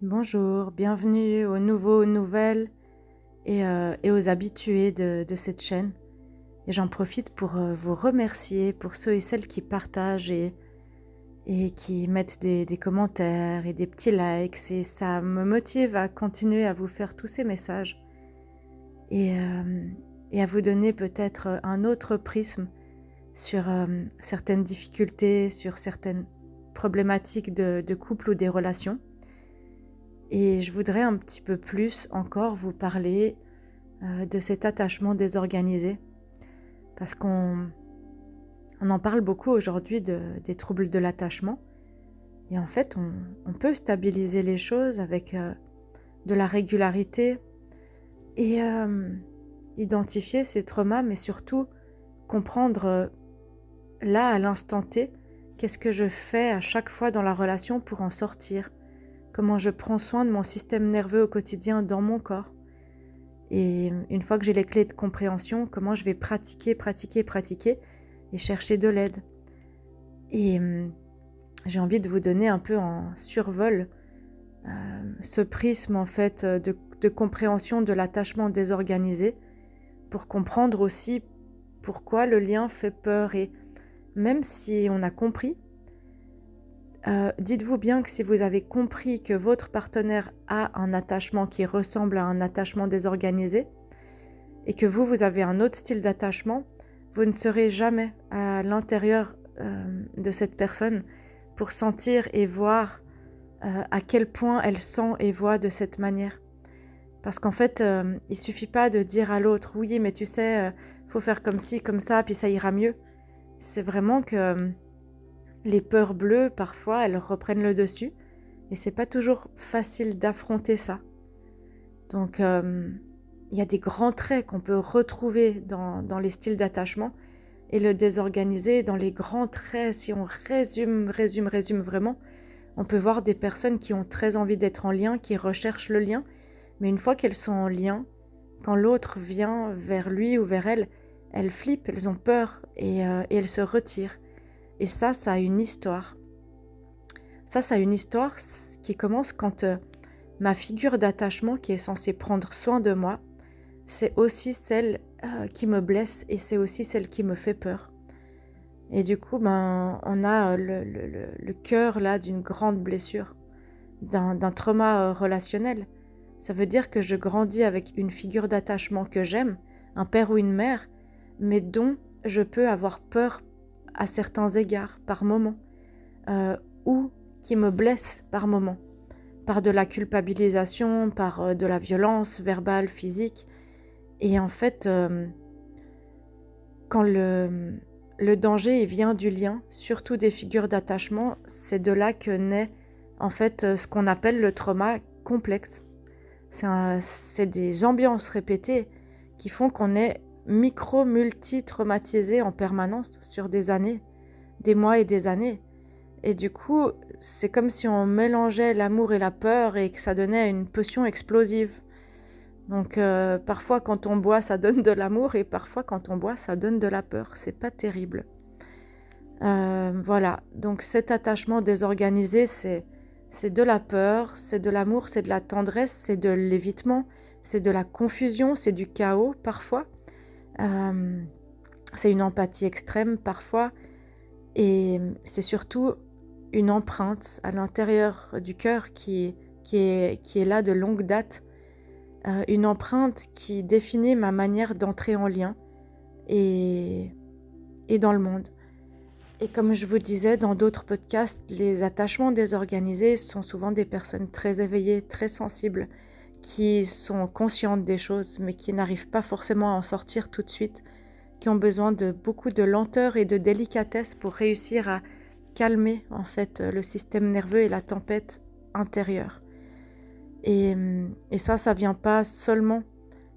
Bonjour, bienvenue aux nouveaux, aux nouvelles et aux habitués de cette chaîne. Et j'en profite pour vous remercier pour ceux et celles qui partagent et qui mettent des commentaires et des petits likes. Et ça me motive à continuer à vous faire tous ces messages et, euh, et à vous donner peut-être un autre prisme sur certaines difficultés, sur certaines problématiques de couple ou des relations. Et je voudrais un petit peu plus encore vous parler de cet attachement désorganisé, parce qu'on en parle beaucoup aujourd'hui des troubles de l'attachement, et en fait on peut stabiliser les choses avec de la régularité et identifier ces traumas, mais surtout comprendre là à l'instant T, qu'est-ce que je fais à chaque fois dans la relation pour en sortir, comment je prends soin de mon système nerveux au quotidien dans mon corps. Et une fois que j'ai les clés de compréhension, comment je vais pratiquer et chercher de l'aide. Et j'ai envie de vous donner un peu en survol ce prisme en fait de compréhension de l'attachement désorganisé pour comprendre aussi pourquoi le lien fait peur. Et même si on a compris, dites-vous bien que si vous avez compris que votre partenaire a un attachement qui ressemble à un attachement désorganisé et que vous avez un autre style d'attachement, vous ne serez jamais à l'intérieur de cette personne pour sentir et voir à quel point elle sent et voit de cette manière. Parce qu'en fait, il suffit pas de dire à l'autre « oui, mais tu sais, faut faire comme ci, comme ça, puis ça ira mieux ». C'est vraiment que les peurs bleues, parfois, elles reprennent le dessus et c'est pas toujours facile d'affronter ça. Donc, il y a des grands traits qu'on peut retrouver dans les styles d'attachement et le désorganisé, dans les grands traits, si on résume vraiment, on peut voir des personnes qui ont très envie d'être en lien, qui recherchent le lien, mais une fois qu'elles sont en lien, quand l'autre vient vers lui ou vers elle, elles flippent, elles ont peur et elles se retirent. Et ça a une histoire. Ça a une histoire qui commence quand ma figure d'attachement qui est censée prendre soin de moi, c'est aussi celle qui me blesse et c'est aussi celle qui me fait peur. Et du coup, on a le cœur là d'une grande blessure, d'un trauma relationnel. Ça veut dire que je grandis avec une figure d'attachement que j'aime, un père ou une mère, mais dont je peux avoir peur à certains égards, par moments, ou qui me blesse par moments, par de la culpabilisation, par de la violence verbale, physique. Et en fait, quand le danger vient du lien, surtout des figures d'attachement, c'est de là que naît en fait ce qu'on appelle le trauma complexe. C'est des ambiances répétées qui font qu'on est multi-traumatisé en permanence sur des années, des mois et des années. Et du coup, c'est comme si on mélangeait l'amour et la peur et que ça donnait une potion explosive. Donc parfois quand on boit ça donne de l'amour et parfois quand on boit ça donne de la peur, c'est pas terrible. Voilà, donc cet attachement désorganisé c'est de la peur, c'est de l'amour, c'est de la tendresse, c'est de l'évitement, c'est de la confusion, c'est du chaos parfois, c'est une empathie extrême parfois et c'est surtout une empreinte à l'intérieur du cœur qui est là de longue date. Une empreinte qui définit ma manière d'entrer en lien et dans le monde. Et comme je vous disais dans d'autres podcasts, les attachements désorganisés sont souvent des personnes très éveillées, très sensibles, qui sont conscientes des choses, mais qui n'arrivent pas forcément à en sortir tout de suite, qui ont besoin de beaucoup de lenteur et de délicatesse pour réussir à calmer en fait le système nerveux et la tempête intérieure. Et ça vient pas seulement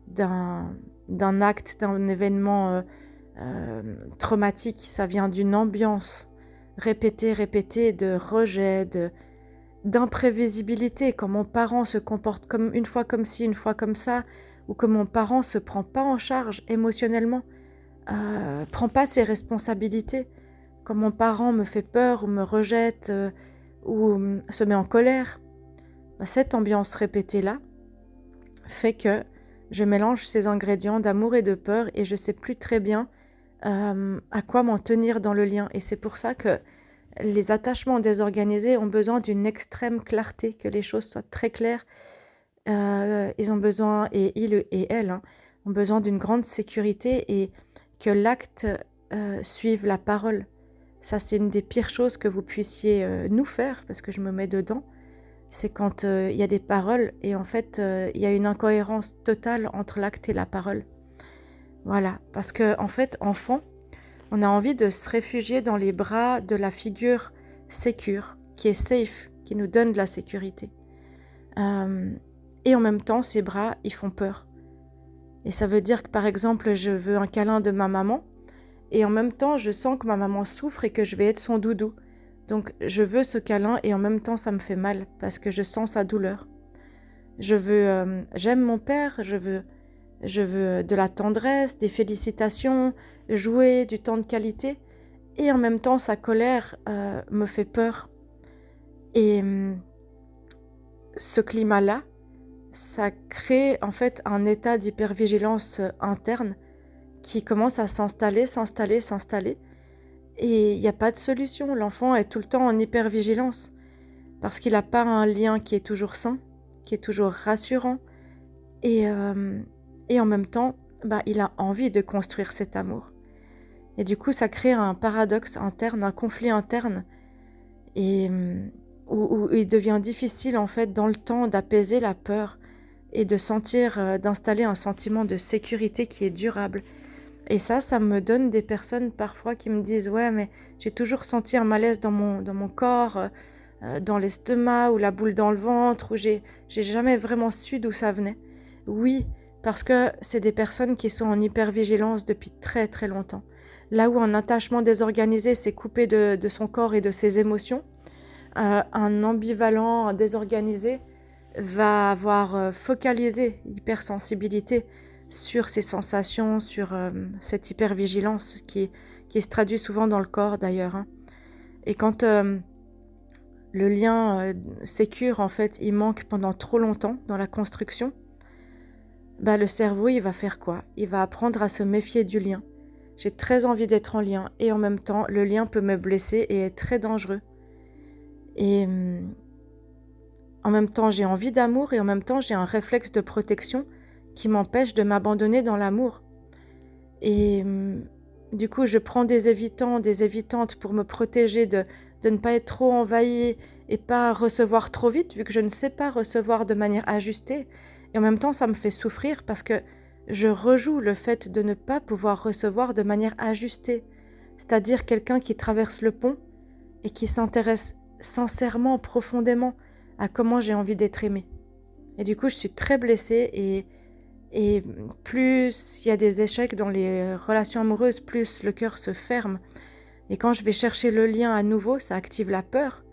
d'un acte, d'un événement traumatique, ça vient d'une ambiance répétée de rejet, d'imprévisibilité, quand mon parent se comporte comme une fois comme ci, une fois comme ça, ou que mon parent se prend pas en charge émotionnellement, prend pas ses responsabilités, quand mon parent me fait peur ou me rejette ou se met en colère. cette ambiance répétée-là fait que je mélange ces ingrédients d'amour et de peur et je sais plus très bien à quoi m'en tenir dans le lien. Et c'est pour ça que les attachements désorganisés ont besoin d'une extrême clarté, que les choses soient très claires. Ils ont besoin, et ils et elles, ont besoin d'une grande sécurité et que l'acte suive la parole. Ça, c'est une des pires choses que vous puissiez nous faire, parce que je me mets dedans. C'est quand il y a des paroles et en fait, il y a une incohérence totale entre l'acte et la parole. Voilà, parce que en fait, enfant, on a envie de se réfugier dans les bras de la figure sécure, qui est safe, qui nous donne de la sécurité. Et en même temps, ces bras, ils font peur. Et ça veut dire que, par exemple, je veux un câlin de ma maman, et en même temps, je sens que ma maman souffre et que je vais être son doudou. Donc, je veux ce câlin, et en même temps, ça me fait mal, parce que je sens sa douleur. J'aime mon père, je veux de la tendresse, des félicitations, jouer, du temps de qualité, et en même temps, sa colère me fait peur. Et ce climat-là, ça crée en fait un état d'hypervigilance interne qui commence à s'installer. Et il n'y a pas de solution. L'enfant est tout le temps en hypervigilance parce qu'il n'a pas un lien qui est toujours sain, qui est toujours rassurant. Et en même temps, il a envie de construire cet amour. Et du coup, ça crée un paradoxe interne, un conflit interne, et où il devient difficile en fait dans le temps d'apaiser la peur et de sentir, d'installer un sentiment de sécurité qui est durable. Et ça me donne des personnes parfois qui me disent « Ouais, mais j'ai toujours senti un malaise dans mon corps, dans l'estomac ou la boule dans le ventre, ou j'ai jamais vraiment su d'où ça venait. » Oui, parce que c'est des personnes qui sont en hypervigilance depuis très très longtemps. Là où un attachement désorganisé s'est coupé de son corps et de ses émotions, un ambivalent désorganisé va avoir focalisé l'hypersensibilité sur ses sensations, sur cette hypervigilance qui se traduit souvent dans le corps d'ailleurs. Et quand le lien sécure, en fait, il manque pendant trop longtemps dans la construction, le cerveau, il va faire quoi? Il va apprendre à se méfier du lien. J'ai très envie d'être en lien et en même temps, le lien peut me blesser et est très dangereux. Et en même temps, j'ai envie d'amour et en même temps, j'ai un réflexe de protection qui m'empêche de m'abandonner dans l'amour. Et du coup, je prends des évitants, des évitantes pour me protéger de ne pas être trop envahie et pas recevoir trop vite, vu que je ne sais pas recevoir de manière ajustée. Et en même temps, ça me fait souffrir parce que je rejoue le fait de ne pas pouvoir recevoir de manière ajustée. C'est-à-dire quelqu'un qui traverse le pont et qui s'intéresse sincèrement, profondément à comment j'ai envie d'être aimée. Et du coup, je suis très blessée et plus il y a des échecs dans les relations amoureuses, plus le cœur se ferme. Et quand je vais chercher le lien à nouveau, ça active la peur.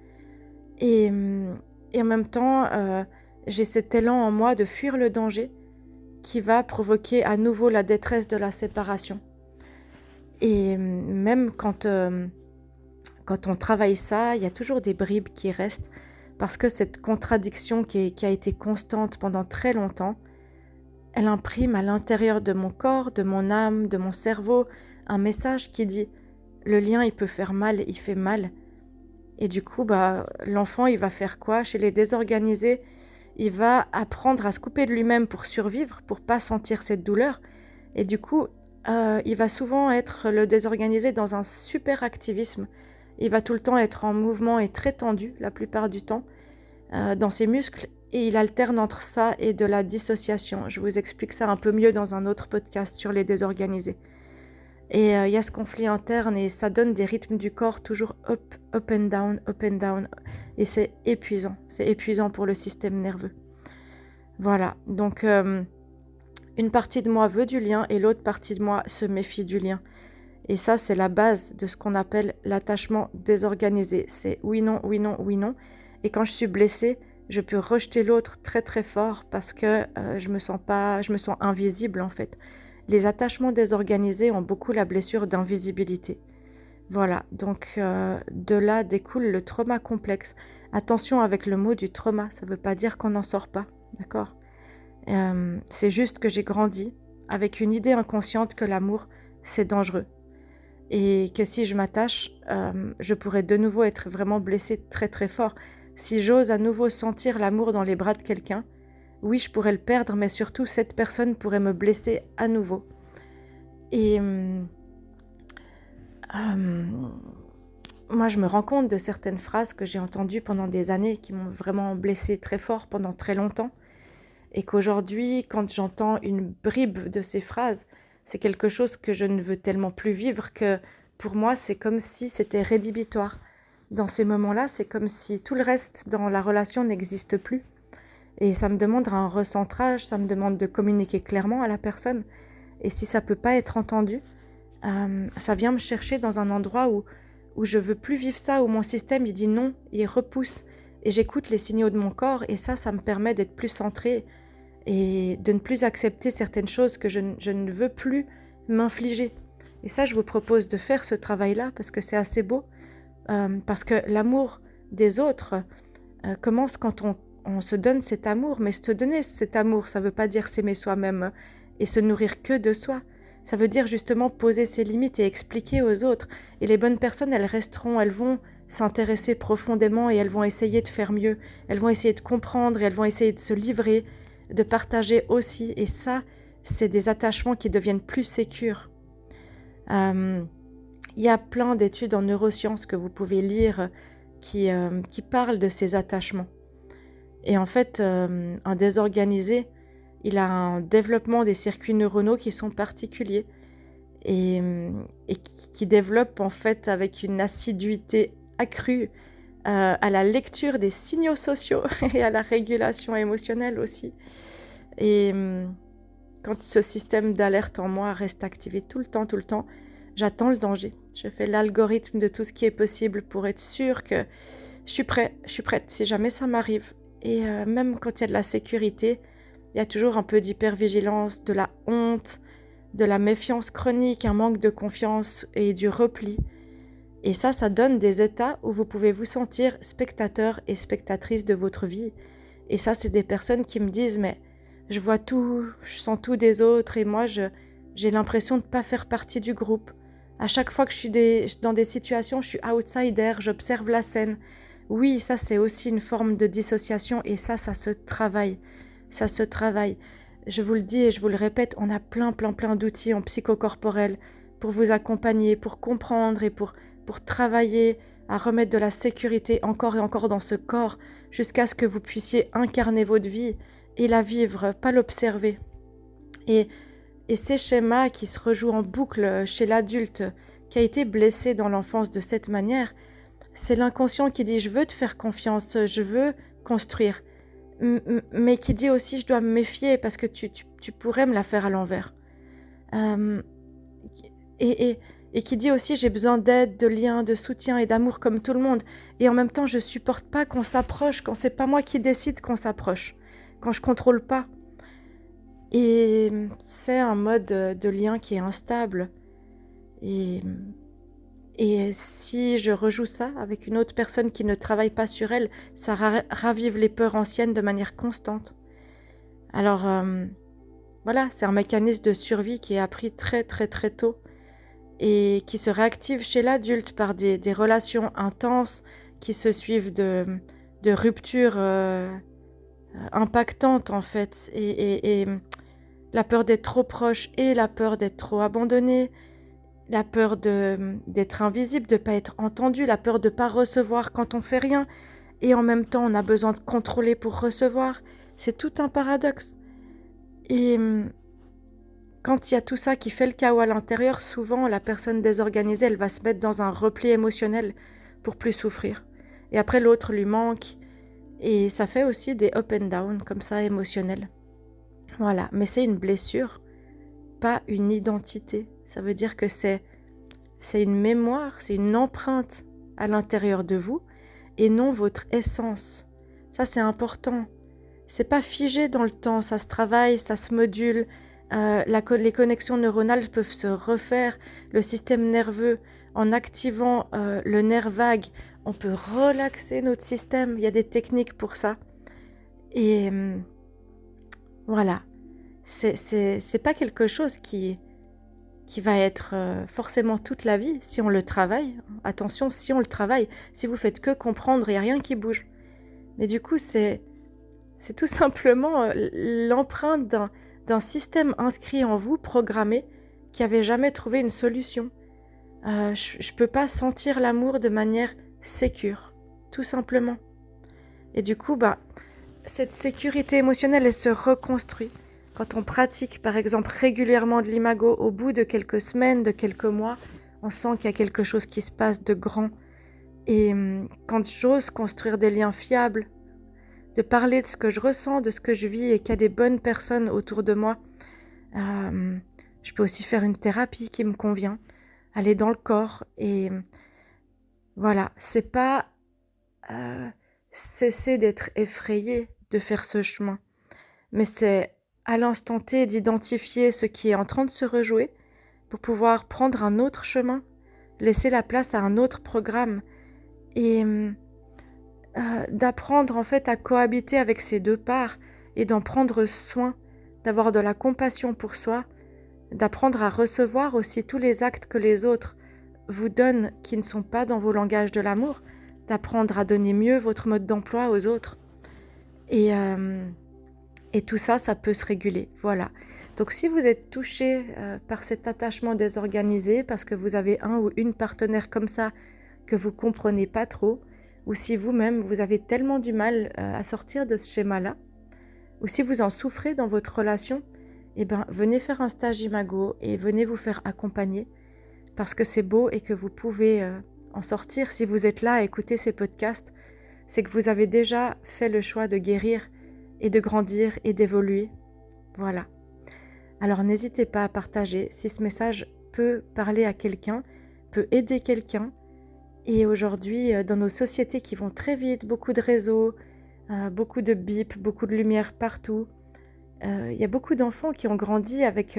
Et en même temps, j'ai cet élan en moi de fuir le danger qui va provoquer à nouveau la détresse de la séparation. Et même quand on travaille ça, il y a toujours des bribes qui restent parce que cette contradiction qui a été constante pendant très longtemps, elle imprime à l'intérieur de mon corps, de mon âme, de mon cerveau, un message qui dit « le lien, il peut faire mal, il fait mal ». Et du coup, l'enfant, il va faire quoi? Chez les désorganisés, il va apprendre à se couper de lui-même pour survivre, pour pas sentir cette douleur. Et du coup, il va souvent être le désorganisé dans un super activisme. Il va tout le temps être en mouvement et très tendu, la plupart du temps, dans ses muscles. Et il alterne entre ça et de la dissociation. Je vous explique ça un peu mieux dans un autre podcast sur les désorganisés. Et il y a ce conflit interne et ça donne des rythmes du corps toujours up and down. Et c'est épuisant pour le système nerveux. Voilà, donc une partie de moi veut du lien et l'autre partie de moi se méfie du lien. Et ça, c'est la base de ce qu'on appelle l'attachement désorganisé. C'est oui, non, oui, non, oui, non. Et quand je suis blessée, je peux rejeter l'autre très très fort parce que je me sens invisible en fait. Les attachements désorganisés ont beaucoup la blessure d'invisibilité. Voilà, donc de là découle le trauma complexe. Attention avec le mot du trauma, ça ne veut pas dire qu'on n'en sort pas, d'accord? C'est juste que j'ai grandi avec une idée inconsciente que l'amour, c'est dangereux. Et que si je m'attache, je pourrais de nouveau être vraiment blessée très très fort. Si j'ose à nouveau sentir l'amour dans les bras de quelqu'un, oui, je pourrais le perdre, mais surtout cette personne pourrait me blesser à nouveau. Et moi, je me rends compte de certaines phrases que j'ai entendues pendant des années qui m'ont vraiment blessée très fort pendant très longtemps. Et qu'aujourd'hui, quand j'entends une bribe de ces phrases, c'est quelque chose que je ne veux tellement plus vivre que pour moi, c'est comme si c'était rédhibitoire. Dans ces moments-là, c'est comme si tout le reste dans la relation n'existe plus. Et ça me demande un recentrage, ça me demande de communiquer clairement à la personne. Et si ça peut pas être entendu, ça vient me chercher dans un endroit où je veux plus vivre ça, où mon système il dit non, il repousse. Et j'écoute les signaux de mon corps et ça me permet d'être plus centrée et de ne plus accepter certaines choses que je ne veux plus m'infliger. Et ça, je vous propose de faire ce travail-là parce que c'est assez beau, parce que l'amour des autres commence quand on se donne cet amour, mais se donner cet amour, ça ne veut pas dire s'aimer soi-même et se nourrir que de soi. Ça veut dire justement poser ses limites et expliquer aux autres. Et les bonnes personnes, elles resteront, elles vont s'intéresser profondément et elles vont essayer de faire mieux. Elles vont essayer de comprendre et elles vont essayer de se livrer, de partager aussi. Et ça, c'est des attachements qui deviennent plus sécures. Il y a plein d'études en neurosciences que vous pouvez lire qui parlent de ces attachements. Et en fait, un désorganisé, il a un développement des circuits neuronaux qui sont particuliers et qui développent en fait avec une assiduité accrue à la lecture des signaux sociaux et à la régulation émotionnelle aussi. Et quand ce système d'alerte en moi reste activé tout le temps, j'attends le danger. Je fais l'algorithme de tout ce qui est possible pour être sûre que je suis prête si jamais ça m'arrive. Et même quand il y a de la sécurité, il y a toujours un peu d'hypervigilance, de la honte, de la méfiance chronique, un manque de confiance et du repli. Et ça donne des états où vous pouvez vous sentir spectateur et spectatrice de votre vie. Et ça, c'est des personnes qui me disent « mais je vois tout, je sens tout des autres et moi, j'ai l'impression de ne pas faire partie du groupe. À chaque fois que je suis dans des situations, je suis outsider, j'observe la scène. » Oui, ça, c'est aussi une forme de dissociation et ça se travaille. Ça se travaille. Je vous le dis et je vous le répète, on a plein d'outils en psychocorporel pour vous accompagner, pour comprendre et pour travailler à remettre de la sécurité encore et encore dans ce corps jusqu'à ce que vous puissiez incarner votre vie et la vivre, pas l'observer. Et ces schémas qui se rejouent en boucle chez l'adulte qui a été blessé dans l'enfance de cette manière, c'est l'inconscient qui dit « je veux te faire confiance, je veux construire ». Mais qui dit aussi « je dois me méfier parce que tu pourrais me la faire à l'envers ». Et qui dit aussi « j'ai besoin d'aide, de lien, de soutien et d'amour comme tout le monde ». Et en même temps, je ne supporte pas qu'on s'approche quand c'est pas moi qui décide qu'on s'approche, quand je contrôle pas. Et c'est un mode de lien qui est instable. Et si je rejoue ça avec une autre personne qui ne travaille pas sur elle, ça ravive les peurs anciennes de manière constante. Alors, voilà, c'est un mécanisme de survie qui est appris très tôt et qui se réactive chez l'adulte par des relations intenses qui se suivent de ruptures impactantes en fait. Et la peur d'être trop proche et la peur d'être trop abandonné, la peur d'être invisible, de ne pas être entendu, la peur de ne pas recevoir quand on fait rien, et en même temps on a besoin de contrôler pour recevoir. C'est tout un paradoxe. Et quand il y a tout ça qui fait le chaos à l'intérieur, souvent la personne désorganisée, elle va se mettre dans un repli émotionnel pour plus souffrir. Et après l'autre lui manque, et ça fait aussi des up and down comme ça émotionnels. Voilà, mais c'est une blessure, pas une identité. Ça veut dire que c'est une mémoire, c'est une empreinte à l'intérieur de vous et non votre essence. Ça, c'est important. C'est pas figé dans le temps, ça se travaille, ça se module. Les connexions neuronales peuvent se refaire, le système nerveux. en activant le nerf vague, on peut relaxer notre système. Il y a des techniques pour ça. Et voilà, c'est pas quelque chose qui va être forcément toute la vie si on le travaille. Attention, si on le travaille, si vous faites que comprendre, il n'y a rien qui bouge. Mais du coup, c'est tout simplement l'empreinte d'un système inscrit en vous, programmé, qui n'avait jamais trouvé une solution. Je peux pas sentir l'amour de manière sécure, tout simplement. Et du coup, cette sécurité émotionnelle, elle se reconstruit. Quand on pratique, par exemple, régulièrement de l'imago, au bout de quelques semaines, de quelques mois, on sent qu'il y a quelque chose qui se passe de grand. Et quand j'ose construire des liens fiables, de parler de ce que je ressens, de ce que je vis et qu'il y a des bonnes personnes autour de moi, je peux aussi faire une thérapie qui me convient, aller dans le corps. Et voilà, c'est pas cesser d'être effrayé de faire ce chemin, mais c'est à l'instant T d'identifier ce qui est en train de se rejouer pour pouvoir prendre un autre chemin, laisser la place à un autre programme et d'apprendre en fait à cohabiter avec ces deux parts et d'en prendre soin, d'avoir de la compassion pour soi, d'apprendre à recevoir aussi tous les actes que les autres vous donnent qui ne sont pas dans vos langages de l'amour, d'apprendre à donner mieux votre mode d'emploi aux autres. Et tout ça, ça peut se réguler. Voilà. Donc si vous êtes touché par cet attachement désorganisé, parce que vous avez un ou une partenaire comme ça que vous comprenez pas trop, ou si vous-même, vous avez tellement du mal à sortir de ce schéma-là, ou si vous en souffrez dans votre relation, venez faire un stage Imago et venez vous faire accompagner, parce que c'est beau et que vous pouvez en sortir. Si vous êtes là à écouter ces podcasts, c'est que vous avez déjà fait le choix de guérir et de grandir et d'évoluer. Voilà. Alors n'hésitez pas à partager si ce message peut parler à quelqu'un, peut aider quelqu'un. Et aujourd'hui, dans nos sociétés qui vont très vite, beaucoup de réseaux, beaucoup de bips, beaucoup de lumière partout, il y a beaucoup d'enfants qui ont grandi avec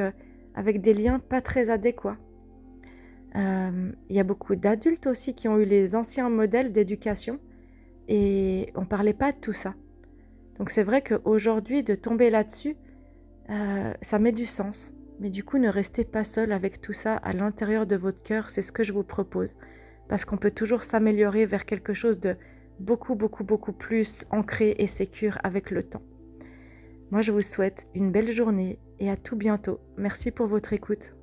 des liens pas très adéquats. Il y a beaucoup d'adultes aussi qui ont eu les anciens modèles d'éducation et on ne parlait pas de tout ça. Donc c'est vrai qu'aujourd'hui, de tomber là-dessus, ça met du sens. Mais du coup, ne restez pas seul avec tout ça à l'intérieur de votre cœur, c'est ce que je vous propose. Parce qu'on peut toujours s'améliorer vers quelque chose de beaucoup, beaucoup, beaucoup plus ancré et sécure avec le temps. Moi, je vous souhaite une belle journée et à tout bientôt. Merci pour votre écoute.